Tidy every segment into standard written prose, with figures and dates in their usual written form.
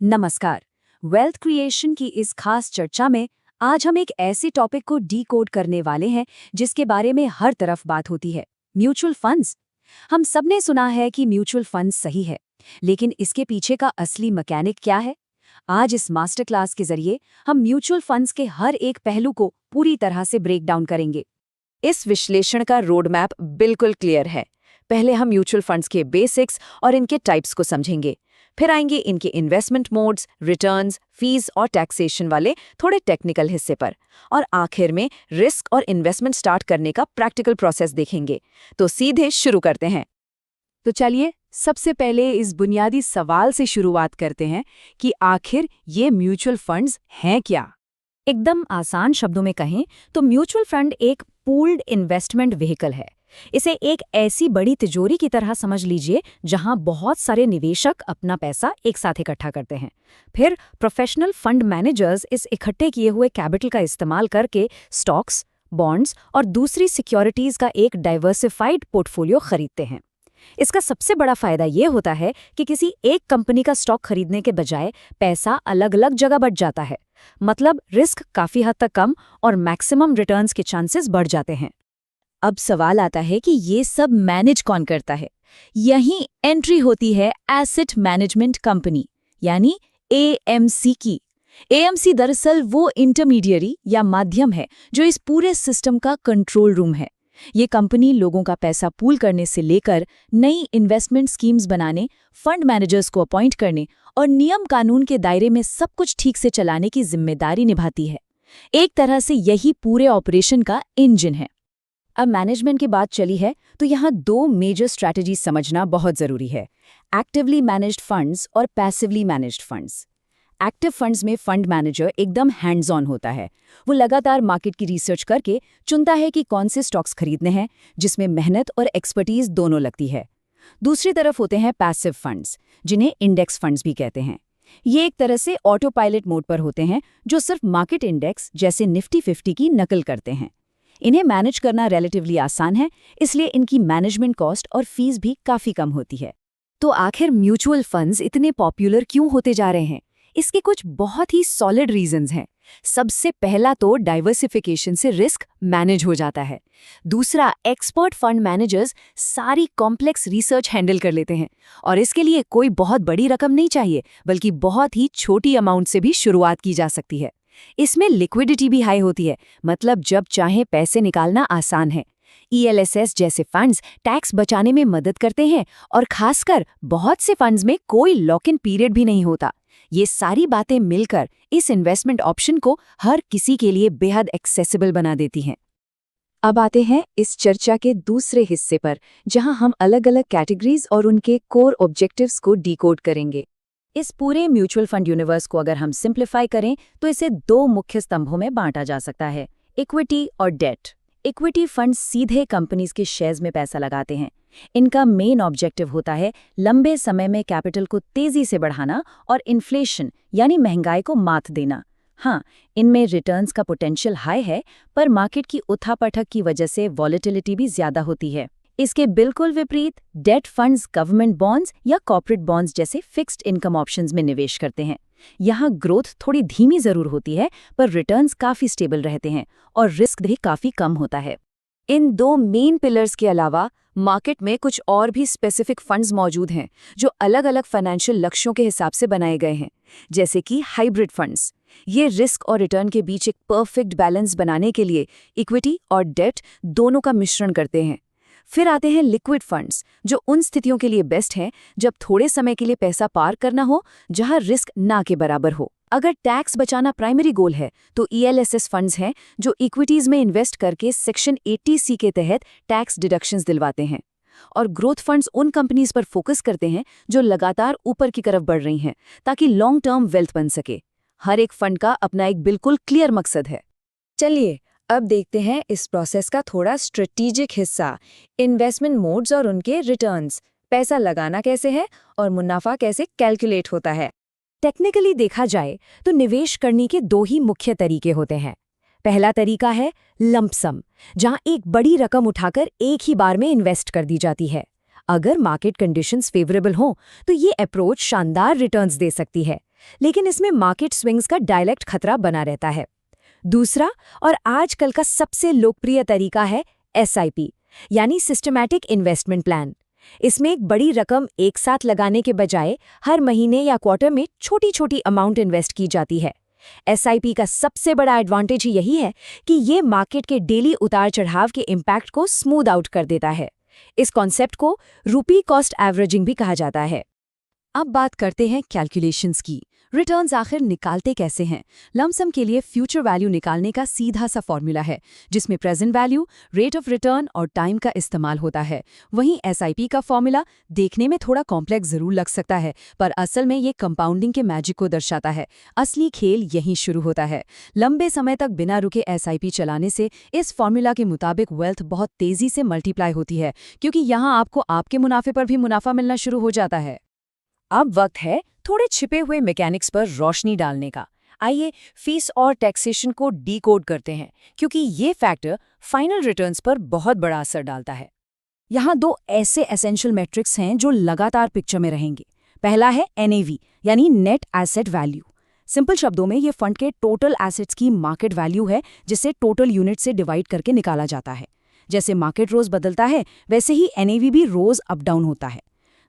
नमस्कार। Wealth creation की इस खास चर्चा में आज हम एक ऐसे टॉपिक को डीकोड करने वाले हैं जिसके बारे में हर तरफ बात होती है, म्यूचुअल फंड्स। हम सबने सुना है कि म्यूचुअल फंड्स सही है, लेकिन इसके पीछे का असली मैकेनिक क्या है? आज इस मास्टर क्लास के जरिए हम म्यूचुअल फंड्स के हर एक पहलू को पूरी तरह से ब्रेक डाउन करेंगे। इस विश्लेषण का रोड मैप बिल्कुल क्लियर है। पहले हम म्यूचुअल फंड्स के बेसिक्स और इनके टाइप्स को समझेंगे। फिर आएंगे इनके इन्वेस्टमेंट मोड्स, रिटर्न्स, फीस और टैक्सेशन वाले थोड़े टेक्निकल हिस्से पर। और आखिर में रिस्क और इन्वेस्टमेंट स्टार्ट करने का प्रैक्टिकल प्रोसेस देखेंगे। तो सीधे शुरू करते हैं। तो चलिए सबसे पहले इस बुनियादी सवाल से शुरुआत करते हैं कि आखिर ये म्यूचुअल फंड्स हैं क्या? एकदम आसान शब्दों में कहें तो म्यूचुअल फंड एक पूल्ड इन्वेस्टमेंट व्हीकल है। इसे एक ऐसी बड़ी तिजोरी की तरह समझ लीजिए जहां बहुत सारे निवेशक अपना पैसा एक साथ इकट्ठा करते हैं। फिर प्रोफेशनल फंड मैनेजर्स इस इकट्ठे किए हुए कैपिटल का इस्तेमाल करके स्टॉक्स, बॉन्ड्स और दूसरी सिक्योरिटीज का एक डाइवर्सिफाइड पोर्टफोलियो खरीदते हैं। इसका सबसे बड़ा फायदा ये होता है कि किसी एक कंपनी का स्टॉक खरीदने के बजाय पैसा अलग अलग जगह बट जाता है। मतलब रिस्क काफी हद तक कम और मैक्सिमम रिटर्न्स के चांसेस बढ़ जाते हैं। अब सवाल आता है कि ये सब मैनेज कौन करता है? यहीं एंट्री होती है एसेट मैनेजमेंट कंपनी यानी एएमसी की। एएमसी दरअसल वो इंटरमीडियरी या माध्यम है जो इस पूरे सिस्टम का कंट्रोल रूम है। ये कंपनी लोगों का पैसा पूल करने से लेकर नई इन्वेस्टमेंट स्कीम्स बनाने, फंड मैनेजर्स को अपॉइंट करने और नियम कानून के दायरे में सब कुछ ठीक से चलाने की जिम्मेदारी निभाती है। एक तरह से यही पूरे ऑपरेशन का इंजन है। अब मैनेजमेंट की बात चली है तो यहाँ दो मेजर स्ट्रैटेजी समझना बहुत जरूरी है, एक्टिवली मैनेज्ड फंड्स और passively managed funds. Active funds में फंड मैनेजर एकदम हैंड्स ऑन होता है। वो लगातार मार्केट की रिसर्च करके चुनता है कि कौन से स्टॉक्स खरीदने हैं, जिसमें मेहनत और एक्सपर्टीज दोनों लगती है। दूसरी तरफ होते हैं पैसिव फंड्स, जिन्हें इंडेक्स फंड्स भी कहते हैं। ये एक तरह से ऑटो पायलट मोड पर होते हैं, जो सिर्फ मार्केट इंडेक्स जैसे निफ्टी 50 की नकल करते हैं। इन्हें मैनेज करना रिलेटिवली आसान है, इसलिए इनकी मैनेजमेंट कॉस्ट और फीस भी काफ़ी कम होती है। तो आखिर म्यूचुअल फंड्स इतने पॉपुलर क्यों होते जा रहे हैं? इसके कुछ बहुत ही सॉलिड रीजंस हैं। सबसे पहला तो डाइवर्सिफिकेशन से रिस्क मैनेज हो जाता है। दूसरा, एक्सपर्ट फंड मैनेजर्स सारी कॉम्प्लेक्स रिसर्च हैंडल कर लेते हैं और इसके लिए कोई बहुत बड़ी रकम नहीं चाहिए, बल्कि बहुत ही छोटी अमाउंट से भी शुरुआत की जा सकती है। इसमें लिक्विडिटी भी हाई होती है, मतलब जब चाहे पैसे निकालना आसान है। ईएलएसएस जैसे फंड्स टैक्स बचाने में मदद करते हैं और खासकर बहुत से फंड्स में कोई लॉक इन पीरियड भी नहीं होता। ये सारी बातें मिलकर इस इन्वेस्टमेंट ऑप्शन को हर किसी के लिए बेहद एक्सेसिबल बना देती हैं। अब आते हैं इस चर्चा के दूसरे हिस्से पर, जहां हम अलग अलग कैटेगरीज और उनके कोर ऑब्जेक्टिव्स को डिकोड करेंगे। इस पूरे म्यूचुअल फंड यूनिवर्स को अगर हम सिंप्लीफाई करें तो इसे दो मुख्य स्तंभों में बांटा जा सकता है, इक्विटी और डेट। इक्विटी फंड सीधे कंपनीज के शेयर्स में पैसा लगाते हैं। इनका मेन ऑब्जेक्टिव होता है लंबे समय में कैपिटल को तेजी से बढ़ाना और इन्फ्लेशन यानी महंगाई को मात देना। हाँ, इनमें रिटर्न्स का पोटेंशियल हाई है, पर मार्केट की उठापटक की वजह से वॉलेटिलिटी भी ज्यादा होती है। इसके बिल्कुल विपरीत डेट फंड्स गवर्नमेंट बॉन्ड्स या कॉर्पोरेट बॉन्ड्स जैसे फिक्स्ड इनकम ऑप्शंस में निवेश करते हैं। यहाँ ग्रोथ थोड़ी धीमी जरूर होती है, पर रिटर्न्स काफी स्टेबल रहते हैं और रिस्क भी काफी कम होता है। इन दो मेन पिलर्स के अलावा मार्केट में कुछ और भी स्पेसिफिक फंड्स मौजूद हैं जो अलग अलग फाइनेंशियल लक्ष्यों के हिसाब से बनाए गए हैं, जैसे कि हाइब्रिड फंड्स। ये रिस्क और रिटर्न के बीच एक परफेक्ट बैलेंस बनाने के लिए इक्विटी और डेट दोनों का मिश्रण करते हैं। फिर आते हैं लिक्विड फंड्स, जो उन स्थितियों के लिए बेस्ट हैं जब थोड़े समय के लिए पैसा पार करना हो, जहां रिस्क ना के बराबर हो। अगर टैक्स बचाना प्राइमरी गोल है तो ईएलएसएस फंड्स हैं जो इक्विटीज में इन्वेस्ट करके सेक्शन 80C के तहत टैक्स डिडक्शंस दिलवाते हैं। और ग्रोथ फंड्स उन कंपनीज पर फोकस करते हैं जो लगातार ऊपर की तरफ बढ़ रही हैं, ताकि लॉन्ग टर्म वेल्थ बन सके। हर एक फंड का अपना एक बिल्कुल क्लियर मकसद है। चलिए अब देखते हैं इस प्रोसेस का थोड़ा स्ट्रेटेजिक हिस्सा, इन्वेस्टमेंट मोड्स और उनके रिटर्न्स। पैसा लगाना कैसे है और मुनाफा कैसे कैलकुलेट होता है। टेक्निकली देखा जाए तो निवेश करने के दो ही मुख्य तरीके होते हैं। पहला तरीका है लंप सम, जहां एक बड़ी रकम उठाकर एक ही बार में इन्वेस्ट कर दी जाती है। अगर मार्केट कंडीशंस फेवरेबल हों तो ये अप्रोच शानदार रिटर्न्स दे सकती है, लेकिन इसमें मार्केट स्विंग्स का डायरेक्ट खतरा बना रहता है। दूसरा और आजकल का सबसे लोकप्रिय तरीका है SIP, यानी सिस्टमैटिक इन्वेस्टमेंट प्लान। इसमें एक बड़ी रकम एक साथ लगाने के बजाय हर महीने या क्वार्टर में छोटी छोटी अमाउंट इन्वेस्ट की जाती है। SIP का सबसे बड़ा एडवांटेज यही है कि ये मार्केट के डेली उतार चढ़ाव के इम्पैक्ट को स्मूथ आउट कर देता है। इस कॉन्सेप्ट को रुपी कॉस्ट एवरेजिंग भी कहा जाता है। अब बात करते हैं कैलकुलेशंस की। रिटर्न्स आखिर निकालते कैसे हैं? लमसम के लिए फ्यूचर वैल्यू निकालने का सीधा सा फॉर्मूला है, जिसमें present value, rate of return और टाइम का इस्तेमाल होता है। वहीं SIP का फॉर्मूला देखने में थोड़ा कॉम्प्लेक्स जरूर लग सकता है, पर असल में ये कंपाउंडिंग के मैजिक को दर्शाता है। असली खेल यहीं शुरू होता है। लंबे समय तक बिना रुके SIP चलाने से इस फॉर्मूला के मुताबिक वेल्थ बहुत तेजी से मल्टीप्लाई होती है, क्योंकि यहाँ आपको आपके मुनाफे पर भी मुनाफा मिलना शुरू हो जाता है। अब वक्त है थोड़े छिपे हुए मैकेनिक्स पर रोशनी डालने का। आइए फीस और टैक्सेशन को डीकोड करते हैं, क्योंकि ये फैक्टर फाइनल रिटर्न्स पर बहुत बड़ा असर डालता है। यहाँ दो ऐसे एसेंशियल मैट्रिक्स हैं जो लगातार पिक्चर में रहेंगे। पहला है NAV, यानी नेट एसेट वैल्यू। सिंपल शब्दों में ये फंड के टोटल एसेट्स की मार्केट वैल्यू है, जिसे टोटल यूनिट से डिवाइड करके निकाला जाता है। जैसे मार्केट रोज बदलता है, वैसे ही NAV भी रोज अप डाउन होता है।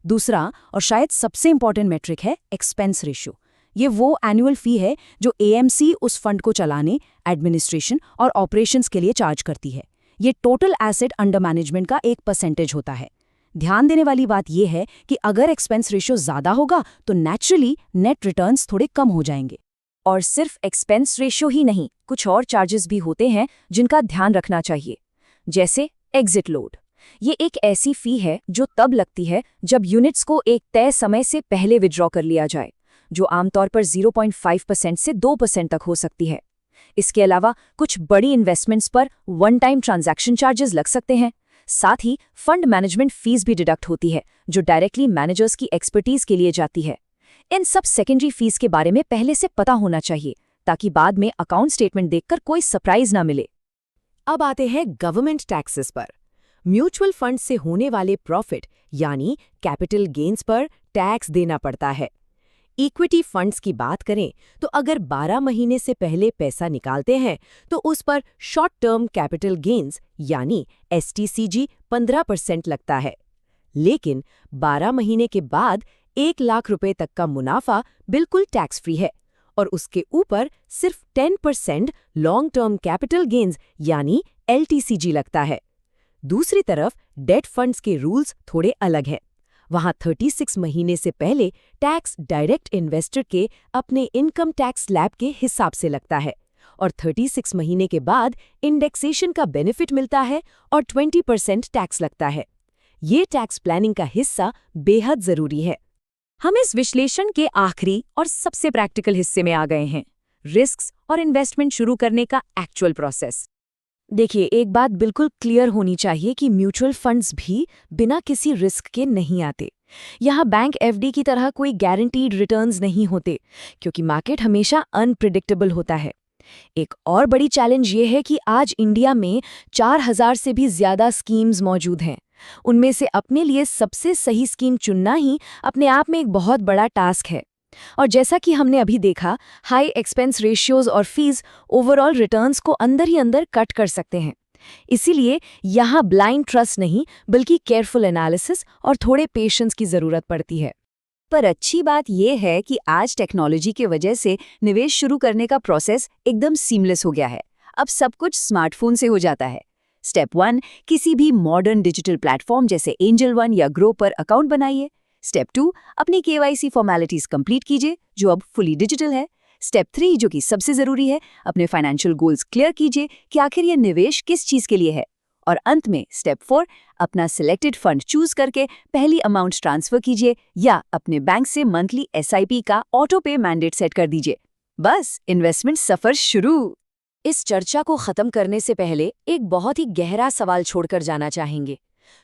दूसरा और शायद सबसे इंपॉर्टेंट मेट्रिक है एक्सपेंस रेशियो। ये वो एनुअल फी है जो AMC उस फंड को चलाने, एडमिनिस्ट्रेशन और ऑपरेशंस के लिए चार्ज करती है। ये टोटल एसेट अंडर मैनेजमेंट का एक परसेंटेज होता है। ध्यान देने वाली बात यह है कि अगर एक्सपेंस रेशियो ज्यादा होगा तो नेचुरली नेट रिटर्न्स थोड़े कम हो जाएंगे। और सिर्फ एक्सपेंस रेशियो ही नहीं, कुछ और चार्जेस भी होते हैं जिनका ध्यान रखना चाहिए, जैसे एग्जिट लोड। ये एक ऐसी फी है जो तब लगती है जब यूनिट्स को एक तय समय से पहले विड्रॉ कर लिया जाए, जो आमतौर पर 0.5% से 2% तक हो सकती है। इसके अलावा कुछ बड़ी इन्वेस्टमेंट्स पर वन टाइम ट्रांजैक्शन चार्जेस लग सकते हैं। साथ ही फंड मैनेजमेंट फीस भी डिडक्ट होती है, जो डायरेक्टली मैनेजर्स की एक्सपर्टीज के लिए जाती है। इन सब सेकेंडरी फीस के बारे में पहले से पता होना चाहिए, ताकि बाद में अकाउंट स्टेटमेंट देखकर कोई सरप्राइज ना मिले। अब आते हैं गवर्नमेंट टैक्सेस पर। म्यूचुअल फंड से होने वाले प्रॉफिट यानी कैपिटल गेन्स पर टैक्स देना पड़ता है। इक्विटी फंड्स की बात करें तो अगर 12 महीने से पहले पैसा निकालते हैं तो उस पर शॉर्ट टर्म कैपिटल गेन्स यानी STCG 15% लगता है। लेकिन 12 महीने के बाद 1 लाख रुपए तक का मुनाफा बिल्कुल टैक्स फ्री है, और उसके ऊपर सिर्फ 10% लॉन्ग टर्म कैपिटल गेन्स यानी LTCG लगता है। दूसरी तरफ डेट फंड्स के रूल्स थोड़े अलग हैं। वहां 36 महीने से पहले टैक्स डायरेक्ट इन्वेस्टर के अपने इनकम टैक्स स्लैब के हिसाब से लगता है, और 36 महीने के बाद इंडेक्सेशन का बेनिफिट मिलता है और 20% टैक्स लगता है। ये टैक्स प्लानिंग का हिस्सा बेहद जरूरी है। हम इस विश्लेषण के आखिरी और सबसे प्रैक्टिकल हिस्से में आ गए हैं, रिस्क्स और इन्वेस्टमेंट शुरू करने का एक्चुअल प्रोसेस। देखिए, एक बात बिल्कुल क्लियर होनी चाहिए कि म्यूचुअल फंड्स भी बिना किसी रिस्क के नहीं आते। यहाँ बैंक FD की तरह कोई गारंटीड रिटर्न्स नहीं होते, क्योंकि मार्केट हमेशा अनप्रिडिक्टेबल होता है। एक और बड़ी चैलेंज ये है कि आज इंडिया में 4000 से भी ज्यादा स्कीम्स मौजूद हैं। उनमें से अपने लिए सबसे सही स्कीम चुनना ही अपने आप में एक बहुत बड़ा टास्क है। और जैसा कि हमने अभी देखा, हाई एक्सपेंस रेशियोज और फीस ओवरऑल रिटर्न्स को अंदर ही अंदर कट कर सकते हैं। इसीलिए यहाँ ब्लाइंड ट्रस्ट नहीं, बल्कि केयरफुल एनालिसिस और थोड़े पेशेंस की जरूरत पड़ती है। पर अच्छी बात यह है कि आज टेक्नोलॉजी की वजह से निवेश शुरू करने का प्रोसेस एकदम सीमलेस हो गया है। अब सब कुछ स्मार्टफोन से हो जाता है। स्टेप 1, किसी भी मॉडर्न डिजिटल प्लेटफॉर्म जैसे एंजल वन या ग्रो पर अकाउंट बनाइए। स्टेप 2, अपनी KYC फॉर्मेलिटीज कंप्लीट कीजिए, जो अब फुली डिजिटल है। स्टेप 3, जो कि सबसे जरूरी है, अपने फाइनेंशियल गोल्स क्लियर कीजिए कि आखिर ये निवेश किस चीज के लिए है। और अंत में स्टेप 4, अपना सिलेक्टेड फंड चूज करके पहली अमाउंट ट्रांसफर कीजिए या अपने बैंक से मंथली SIP का ऑटो पे मैंडेट सेट कर दीजिए। बस इन्वेस्टमेंट सफर शुरू। इस चर्चा को खत्म करने से पहले एक बहुत ही गहरा सवाल छोड़कर जाना चाहेंगे।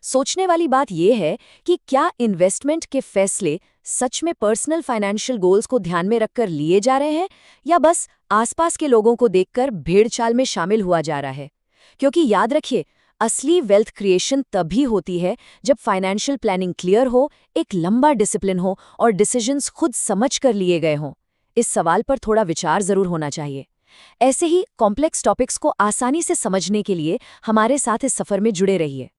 सोचने वाली बात यह है कि क्या इन्वेस्टमेंट के फैसले सच में पर्सनल फाइनेंशियल गोल्स को ध्यान में रखकर लिए जा रहे हैं, या बस आसपास के लोगों को देखकर भेड़ चाल में शामिल हुआ जा रहा है। क्योंकि याद रखिए, असली वेल्थ क्रिएशन तभी होती है जब फाइनेंशियल प्लानिंग क्लियर हो, एक लंबा डिसिप्लिन हो और डिसीजंस खुद समझ कर लिए गए हों। इस सवाल पर थोड़ा विचार जरूर होना चाहिए। ऐसे ही कॉम्प्लेक्स टॉपिक्स को आसानी से समझने के लिए हमारे साथ इस सफर में जुड़े रहिए।